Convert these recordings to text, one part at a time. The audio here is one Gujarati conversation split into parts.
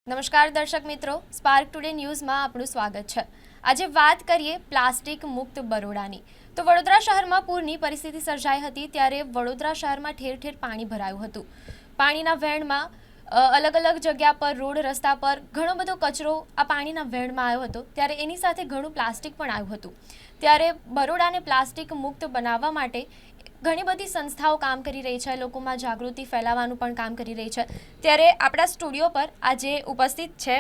નમસ્કાર દર્શક મિત્રો, સ્પાર્ક ટુડે ન્યૂઝમાં આપનું સ્વાગત છે। આજે વાત કરીએ પ્લાસ્ટિક મુક્ત બરોડાની। તો વડોદરા શહેરમાં પૂરની પરિસ્થિતિ સર્જાઈ હતી, ત્યારે વડોદરા શહેરમાં ઠેર ઠેર પાણી ભરાયું હતું। પાણીના વહેણમાં અલગ અલગ જગ્યા પર, રોડ રસ્તા પર ઘણો બધો કચરો આ પાણીના વહેણમાં આવ્યો હતો, ત્યારે એની સાથે ઘણું પ્લાસ્ટિક પણ આવ્યું હતું। ત્યારે બરોડાને પ્લાસ્ટિક મુક્ત બનાવવા માટે ઘણી બધી સંસ્થાઓ કામ કરી રહી છે, લોકોમાં જાગૃતિ ફેલાવવાનું પણ કામ કરી રહી છે। ત્યારે આપણા સ્ટુડિયો પર આજે ઉપસ્થિત છે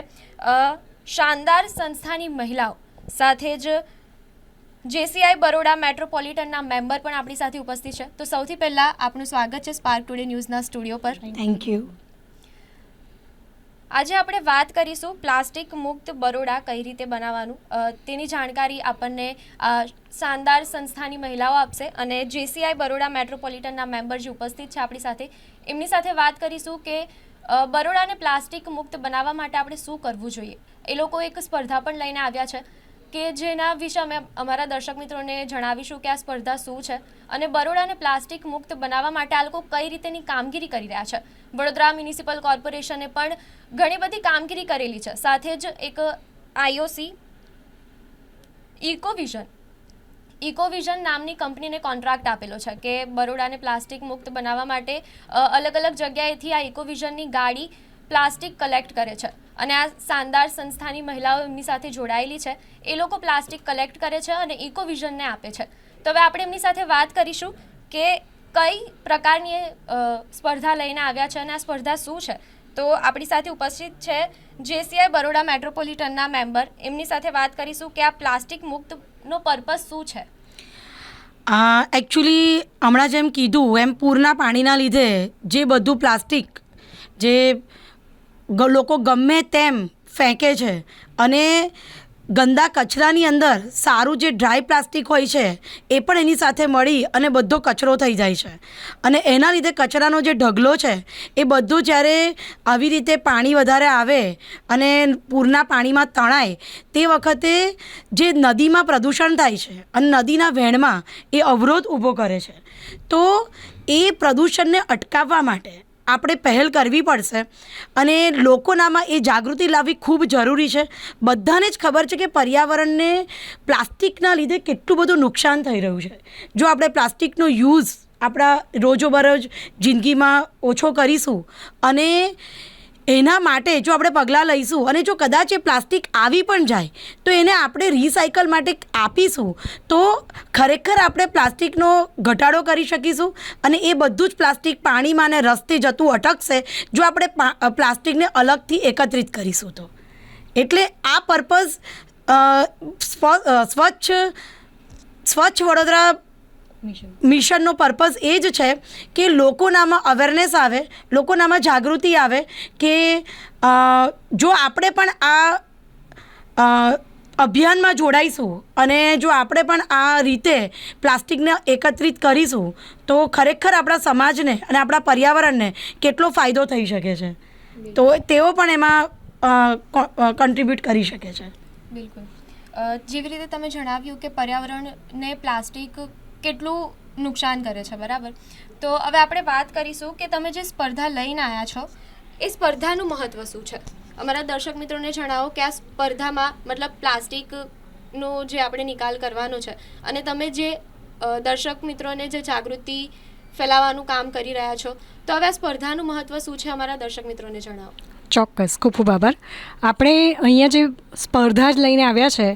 શાનદાર સંસ્થાની મહિલાઓ, સાથે જ JCI બરોડા મેટ્રોપોલિટનના મેમ્બર પણ આપણી સાથે ઉપસ્થિત છે। તો સૌથી પહેલાં આપનું સ્વાગત છે સ્પાર્ક ટુડે ન્યૂઝના સ્ટુડિયો પર। Thank you. આજે આપણે વાત કરીશું પ્લાસ્ટિક મુક્ત બરોડા કઈ રીતે બનાવવાનું, તેની જાણકારી આપણને શાનદાર સંસ્થાની મહિલાઓ આપશે, અને JCI બરોડા મેટ્રોપોલિટનના મેમ્બર જે ઉપસ્થિત છે આપણી સાથે, એમની સાથે વાત કરીશું કે બરોડાને પ્લાસ્ટિક મુક્ત બનાવવા માટે આપણે શું કરવું જોઈએ। એ લોકો એક સ્પર્ધા પણ લઈને આવ્યા છે કે જેના વિશે અમે અમારા દર્શક મિત્રોને જણાવીશું કે આ સ્પર્ધા શું છે અને બરોડાને પ્લાસ્ટિક મુક્ત બનાવવા માટે આ લોકો કઈ રીતેની કામગીરી કરી રહ્યા છે। વડોદરા મ્યુનિસિપલ કોર્પોરેશને પણ ઘણી બધી કામગીરી કરેલી છે, સાથે જ એક IOC ઇકોવિઝન નામની કંપનીને કોન્ટ્રાક્ટ આપેલો છે કે બરોડાને પ્લાસ્ટિક મુક્ત બનાવવા માટે અલગ અલગ જગ્યાએથી આ ઇકોવિઝનની ગાડી પ્લાસ્ટિક કલેક્ટ કરે છે, અને આ શાનદાર સંસ્થાની મહિલાઓ એમની સાથે જોડાયેલી છે। એ લોકો પ્લાસ્ટિક કલેક્ટ કરે છે અને ઇકોવિઝનને આપે છે। તો હવે આપણે એમની સાથે વાત કરીશું કે કઈ પ્રકારની સ્પર્ધા લઈને આવ્યા છે અને આ સ્પર્ધા શું છે। તો આપણી સાથે ઉપસ્થિત છે JCI બરોડા મેટ્રોપોલિટનના મેમ્બર, એમની સાથે વાત કરીશું કે આ પ્લાસ્ટિક મુક્તનો પર્પઝ શું છે। એકચ્યુઅલી હમણાં જેમ કીધું એમ પૂરના પાણીના લીધે જે બધું પ્લાસ્ટિક જે લોકો ગમે તેમ ફેંકે છે, અને ગંદા કચરાની અંદર સારું જે ડ્રાય પ્લાસ્ટિક હોય છે એ પણ એની સાથે મળી અને બધો કચરો થઈ જાય છે, અને એના લીધે કચરાનો જે ઢગલો છે એ બધું જ્યારે આવી રીતે પાણી વધારે આવે અને પૂરના પાણીમાં તણાય તે વખતે જે નદીમાં પ્રદૂષણ થાય છે અને નદીના વહેણમાં એ અવરોધ ઊભો કરે છે। તો એ પ્રદૂષણને અટકાવવા માટે આપણે પહેલ કરવી પડશે, અને લોકોનામાં એ જાગૃતિ લાવવી ખૂબ જરૂરી છે। બધાને જ ખબર છે કે પર્યાવરણને પ્લાસ્ટિકના લીધે કેટલું બધું નુકસાન થઈ રહ્યું છે। જો આપણે પ્લાસ્ટિકનો યુઝ આપણા રોજોબરોજ જિંદગીમાં ઓછો કરીશું અને એના માટે જો આપણે પગલાં લઈશું, અને જો કદાચ એ પ્લાસ્ટિક આવી પણ જાય તો એને આપણે રિસાયકલ માટે આપીશું, તો ખરેખર આપણે પ્લાસ્ટિકનો ઘટાડો કરી શકીશું, અને એ બધું જ પ્લાસ્ટિક પાણીમાં ને રસ્તે જતું અટકશે જો આપણે પ્લાસ્ટિકને અલગથી એકત્રિત કરીશું તો। એટલે આ પર્પઝ સ્વચ્છ વડોદરા મિશનનો પર્પઝ એ જ છે કે લોકોનામાં અવેરનેસ આવે, લોકોનામાં જાગૃતિ આવે કે જો આપણે પણ આ અભિયાનમાં જોડાઈશું અને જો આપણે પણ આ રીતે પ્લાસ્ટિકને એકત્રિત કરીશું તો ખરેખર આપણા સમાજને અને આપણા પર્યાવરણને કેટલો ફાયદો થઈ શકે છે, તો તેઓ પણ એમાં કન્ટ્રીબ્યુટ કરી શકે છે। બિલકુલ, જેવી રીતે તમે જણાવ્યું કે પર્યાવરણને પ્લાસ્ટિક કેટલું નુકસાન કરે છે, બરાબર। તો હવે આપણે વાત કરીશું કે તમે જે સ્પર્ધા લઈને આવ્યા છો એ સ્પર્ધાનું મહત્ત્વ શું છે। અમારા દર્શક મિત્રોને જણાવો કે આ સ્પર્ધામાં મતલબ પ્લાસ્ટિકનો જે આપણે નિકાલ કરવાનો છે, અને તમે જે દર્શક મિત્રોને જે જાગૃતિ ફેલાવવાનું કામ કરી રહ્યા છો, તો હવે આ સ્પર્ધાનું મહત્ત્વ શું છે અમારા દર્શક મિત્રોને જણાવો। ચોક્કસ, ખૂબ ખૂબ આભાર। આપણે અહીંયા જે સ્પર્ધા જ લઈને આવ્યા છે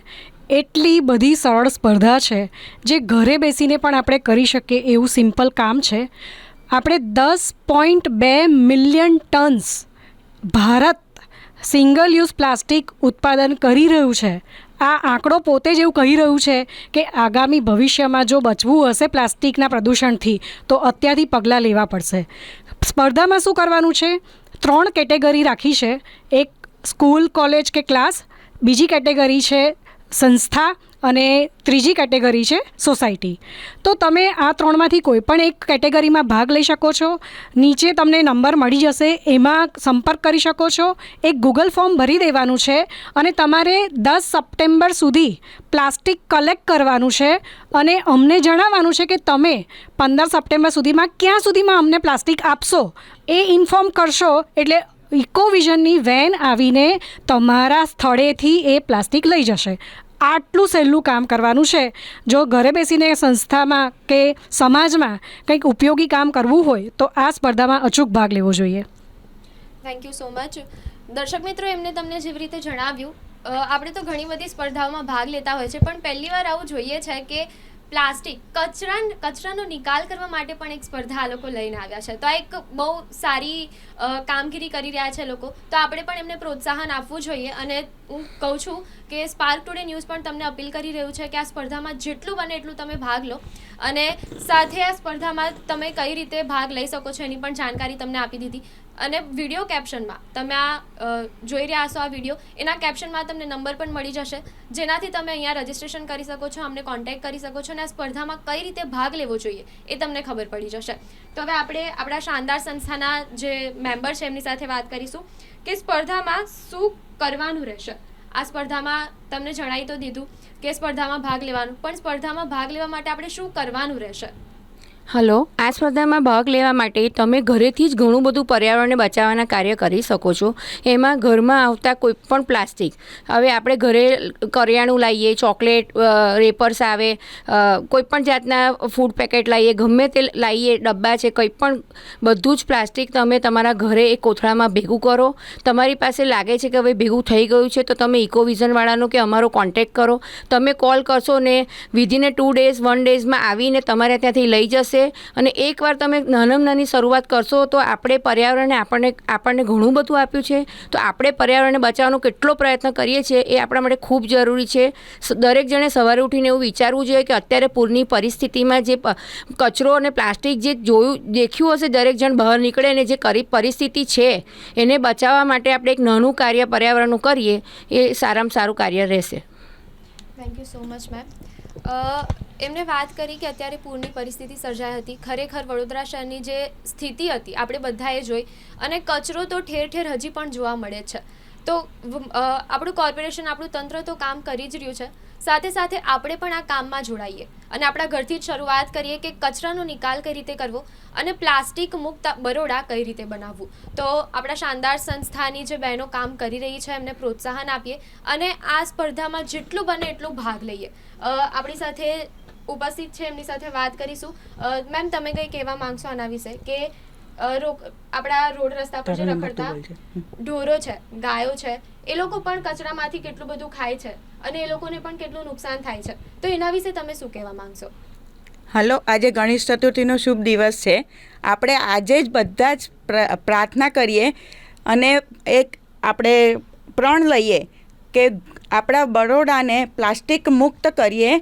એટલી બધી સરળ સ્પર્ધા છે જે ઘરે બેસીને પણ આપણે કરી શકીએ એવું સિમ્પલ કામ છે। આપણે 10.2 million tons Bharat single use plastic ઉત્પાદન કરી રહ્યું છે। આ આંકડો પોતે જ એવું કહી રહ્યું છે કે આગામી ભવિષ્યમાં જો બચવું હશે પ્લાસ્ટિકના પ્રદૂષણથી તો અત્યારથી પગલાં લેવા પડશે। સ્પર્ધામાં શું કરવાનું છે, 3 કેટેગરી રાખી છે। એક સ્કૂલ, કોલેજ કે ક્લાસ, બીજી કેટેગરી છે સંસ્થા, અને ત્રીજી કેટેગરી છે સોસાયટી। તો તમે આ 3માંથી કોઈ પણ એક કેટેગરીમાં ભાગ લઈ શકો છો। નીચે તમને નંબર મળી જશે, એમાં સંપર્ક કરી શકો છો। એક ગૂગલ ફોર્મ ભરી દેવાનું છે અને તમારે 10 સપ્ટેમ્બર સુધી પ્લાસ્ટિક કલેક્ટ કરવાનું છે, અને અમને જણાવવાનું છે કે તમે 15 સપ્ટેમ્બર સુધીમાં ક્યાં સુધીમાં અમને પ્લાસ્ટિક આપશો એ ઇન્ફોર્મ કરશો, એટલે ઇકોવિઝનની વેન આવીને તમારા સ્થળેથી એ પ્લાસ્ટિક લઈ જશે. આટલું સહેલું કામ કરવાનું છે. જો ઘરે બેસીને સંસ્થામાં કે સમાજમાં કંઈક ઉપયોગી કામ કરવું હોય તો આ સ્પર્ધામાં અચૂક ભાગ લેવો જોઈએ. Thank you so much. દર્શક મિત્રો, એમને તમને જેવી રીતે જણાવ્યું, આપણે તો ઘણી બધી સ્પર્ધાઓમાં ભાગ લેતા હોય છે, પણ પહેલીવાર આવું જોઈએ છે કે પ્લાસ્ટિક કચરાનો નિકાલ કરવા માટે પણ એક સ્પર્ધા આ લોકો લઈને આવ્યા છે. તો આ એક બહુ સારી કામગીરી કરી રહ્યા છે લોકો. તો આપણે પણ એમને પ્રોત્સાહન આપવું જોઈએ. અને હું કહું છું કે સ્પાર્ક ટુડે ન્યૂઝ પણ તમને અપીલ કરી રહ્યું છે કે આ સ્પર્ધામાં જેટલું બને એટલું તમે ભાગ લો, અને સાથે આ સ્પર્ધામાં તમે કઈ રીતે ભાગ લઈ શકો છો એની પણ જાણકારી તમને આપી દીધી. અને વિડીયો કેપ્શનમાં તમે આ જોઈ રહ્યા હશો, આ વિડીયો એના કેપ્શનમાં તમને નંબર પણ મળી જશે, જેનાથી તમે અહીંયા રજિસ્ટ્રેશન કરી શકો છો, અમને કોન્ટેક્ટ કરી શકો છો, અને આ સ્પર્ધામાં કઈ રીતે ભાગ લેવો જોઈએ એ તમને ખબર પડી જશે. તો હવે આપણે આપણા શાનદાર સંસ્થાના જે મેમ્બર છે એમની સાથે વાત કરીશું કે સ્પર્ધામાં શું કરવાનું રહેશે. આ સ્પર્ધામાં તમને જણાવી તો દીધું કે સ્પર્ધામાં ભાગ લેવાનું, પણ સ્પર્ધામાં ભાગ લેવા માટે આપણે શું કરવાનું રહેશે? હલો, આ સ્પર્ધામાં ભાગ લેવા માટે તમે ઘરેથી જ ઘણું બધું પર્યાવરણને બચાવવાના કાર્ય કરી શકો છો. એમાં ઘરમાં આવતા કોઈ પણ પ્લાસ્ટિક, હવે આપણે ઘરે કરિયાણું લાવીએ, ચોકલેટ રેપર્સ આવે, કોઈ પણ જાતના ફૂડ પેકેટ લાવીએ, ગમે તે લાવીએ, ડબ્બા છે, કંઈ પણ બધું જ પ્લાસ્ટિક તમે તમારા ઘરે એક કોથળામાં ભેગું કરો. તમારી પાસે લાગે છે કે હવે ભેગું થઈ ગયું છે તો તમે ઇકોવિઝનવાળાનો કે અમારો કોન્ટેક્ટ કરો. તમે કોલ કરશો ને વિધિન 2 days 1 daysમાં આવીને તમારે ત્યાંથી લઈ જશે. અને એકવાર તમે નાનામાં નાની શરૂઆત કરશો તો આપણે પર્યાવરણને આપણને ઘણું બધું આપ્યું છે, તો આપણે પર્યાવરણને બચાવવાનો કેટલો પ્રયત્ન કરીએ છીએ એ આપણા માટે ખૂબ જરૂરી છે. દરેક જણે સવારે ઉઠીને એવું વિચારવું જોઈએ કે અત્યારે પૂરની પરિસ્થિતિમાં જે કચરો અને પ્લાસ્ટિક જે દેખ્યું હશે, દરેક જણ બહાર નીકળે ને જે પરિસ્થિતિ છે એને બચાવવા માટે આપણે એક નાનું કાર્ય પર્યાવરણનું કરીએ એ સારામાં સારું કાર્ય રહેશે. Thank you so much ma'am. એમને વાત કરી કે અત્યારે પૂરની પરિસ્થિતિ સર્જાઈ હતી. ખરેખર વડોદરા શહેરની જે સ્થિતિ હતી આપણે બધાએ જોઈ, અને કચરો તો ઠેર ઠેર હજી પણ જોવા મળે છે. તો આપણું કોર્પોરેશન, આપણું તંત્ર તો કામ કરી જ રહ્યું છે, સાથે સાથે આપણે પણ આ કામમાં જોડાઈએ અને આપણા ઘરથી જ શરૂઆત કરીએ કે કચરાનો નિકાલ કઈ રીતે કરવો અને પ્લાસ્ટિક મુક્ત બરોડા કઈ રીતે બનાવવું. તો આપણા શાનદાર સંસ્થાની જે બહેનો કામ કરી રહી છે એમને પ્રોત્સાહન આપીએ અને આ સ્પર્ધામાં જેટલું બને એટલું ભાગ લઈએ. આપણી સાથે ઉપસ્થિત છે, એમની સાથે વાત કરીશું. મેમ, તમે કંઈ કહેવા માંગશો આના વિશે કે આપણા રોડ રસ્તા પર જે રખડતા ઢોરો છે, ગાયો છે, એ લોકો પણ કચરામાંથી કેટલું બધું ખાય છે અને એ લોકોને પણ કેટલું નુકસાન થાય છે, તો એના વિશે તમે શું કહેવા માંગશો? હલો, આજે ગણેશ ચતુર્થીનો શુભ દિવસ છે. આપણે આજે જ બધા જ પ્રાર્થના કરીએ અને એક આપણે પ્રણ લઈએ કે આપણા બરોડાને પ્લાસ્ટિક મુક્ત કરીએ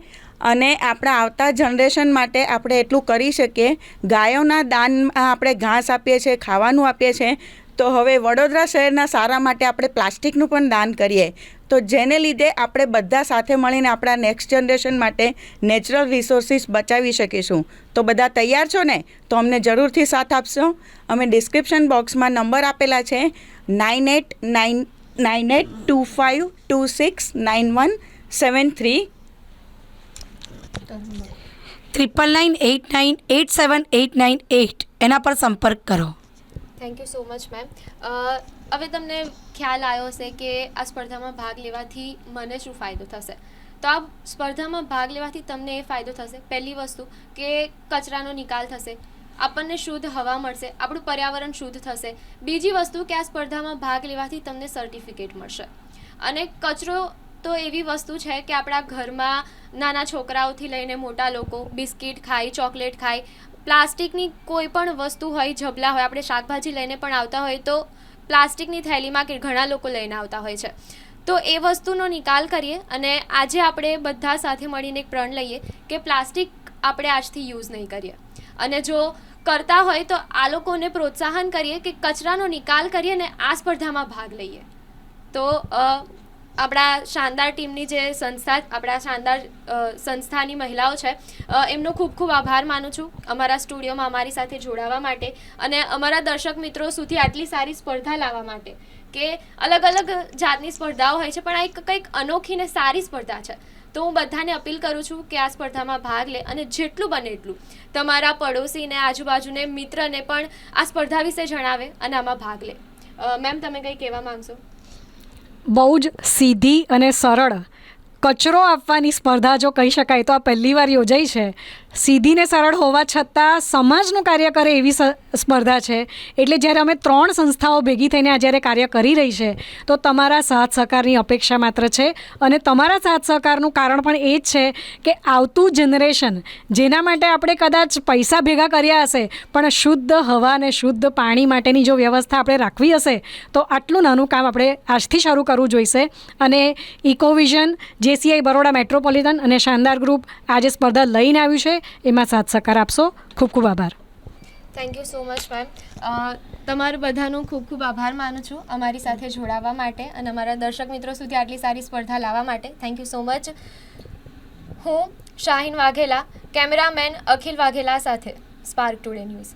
અને આપણા આવતા જનરેશન માટે આપણે એટલું કરી શકીએ. ગાયોના દાનમાં આપણે ઘાસ આપીએ છીએ, ખાવાનું આપીએ છીએ, તો હવે વડોદરા શહેરના સારા માટે આપણે પ્લાસ્ટિકનું પણ દાન કરીએ, તો જેને લીધે આપણે બધા સાથે મળીને આપણા નેક્સ્ટ જનરેશન માટે નેચરલ રિસોર્સિસ બચાવી શકીશું. તો બધા તૈયાર છો ને? તો અમને જરૂરથી સાથ આપશો. અમે ડિસ્ક્રિપ્શન બોક્સમાં નંબર આપેલા છે 9892526917 9989987898 એના પર સંપર્ક કરો. Thank you so much ma'am. હવે તમને ખ્યાલ આવ્યો હશે કે આ સ્પર્ધામાં ભાગ લેવાથી મને શું ફાયદો થશે. તો આ સ્પર્ધામાં ભાગ લેવાથી તમને એ ફાયદો થશે, પહેલી વસ્તુ કે કચરાનો નિકાલ થશે, આપણને શુદ્ધ હવા મળશે, આપણું પર્યાવરણ શુદ્ધ થશે. બીજી વસ્તુ કે આ સ્પર્ધામાં ભાગ લેવાથી તમને સર્ટિફિકેટ મળશે. અને કચરો તો એવી વસ્તુ છે કે આપણા ઘરમાં નાના છોકરાઓથી લઈને મોટા લોકો બિસ્કિટ ખાય, ચોકલેટ ખાય, પ્લાસ્ટિકની કોઈ પણ વસ્તુ હોય, ઝબલા હોય, આપણે શાકભાજી લઈને પણ આવતા હોય તો પ્લાસ્ટિકની થેલીમાં કે ઘણા લોકો લઈને આવતા હોય છે. તો એ વસ્તુનો નિકાલ કરીએ અને આજે આપણે બધા સાથે મળીને એક પ્રણ લઈએ કે પ્લાસ્ટિક આપણે આજથી યુઝ નહીં કરીએ. અને જો કરતા હોય તો આ લોકોને પ્રોત્સાહન કરીએ કે કચરાનો નિકાલ કરીએ અને આ સ્પર્ધામાં ભાગ લઈએ. તો આપણા શાનદાર ટીમની જે સંસ્થા, આપણા શાનદાર સંસ્થાની મહિલાઓ છે, એમનો ખૂબ ખૂબ આભાર માનું છું અમારા સ્ટુડિયોમાં અમારી સાથે જોડાવા માટે અને અમારા દર્શક મિત્રો સુધી આટલી સારી સ્પર્ધા લાવવા માટે. કે અલગ અલગ જાતની સ્પર્ધાઓ હોય છે, પણ આ એક કંઈક અનોખી ને સારી સ્પર્ધા છે. તો હું બધાને અપીલ કરું છું કે આ સ્પર્ધામાં ભાગ લે અને જેટલું બને એટલું તમારા પડોશીને, આજુબાજુને, મિત્રને પણ આ સ્પર્ધા વિશે જણાવે અને આમાં ભાગ લે. મેમ તમે કંઈ કહેવા માંગશો? બહુ જ સીધી અને સરળ કચરો આપવાની સ્પર્ધા જો કહી શકાય તો આ પહેલી વાર યોજાઈ છે. સીધી ને સરળ હોવા છતાં સમાજનું કાર્ય કરે એવી સ્પર્ધા છે. એટલે જ્યારે અમે 3 સંસ્થાઓ ભેગી થઈને આ જ્યારે કાર્ય કરી રહી છે તો તમારા સાથ સહકારની અપેક્ષા માત્ર છે. અને તમારા સાથ સહકારનું કારણ પણ એ જ છે કે આવતું જનરેશન જેના માટે આપણે કદાચ પૈસા ભેગા કર્યા હશે પણ શુદ્ધ હવા અને શુદ્ધ પાણી માટેની જો વ્યવસ્થા આપણે રાખવી હશે તો આટલું નાનું કામ આપણે આજથી શરૂ કરવું જોઈશે. અને ઇકોવિઝન, JCI બરોડા મેટ્રોપોલિટન અને શાનદાર ગ્રુપ આજે સ્પર્ધા લઈને આવ્યું છે. એમાં સાથ સહકાર આપશો. ખૂબ ખૂબ આભાર. Thank you so much ma'am. તમારું બધાનું ખૂબ ખૂબ આભાર માનું છું અમારી સાથે જોડાવા માટે અને અમારા દર્શક મિત્રો સુધી આટલી સારી સ્પર્ધા લાવવા માટે. Thank you so much. હું શાહીન વાઘેલા, કેમેરામેન અખિલ વાઘેલા સાથે સ્પાર્ક ટુડે ન્યૂઝ.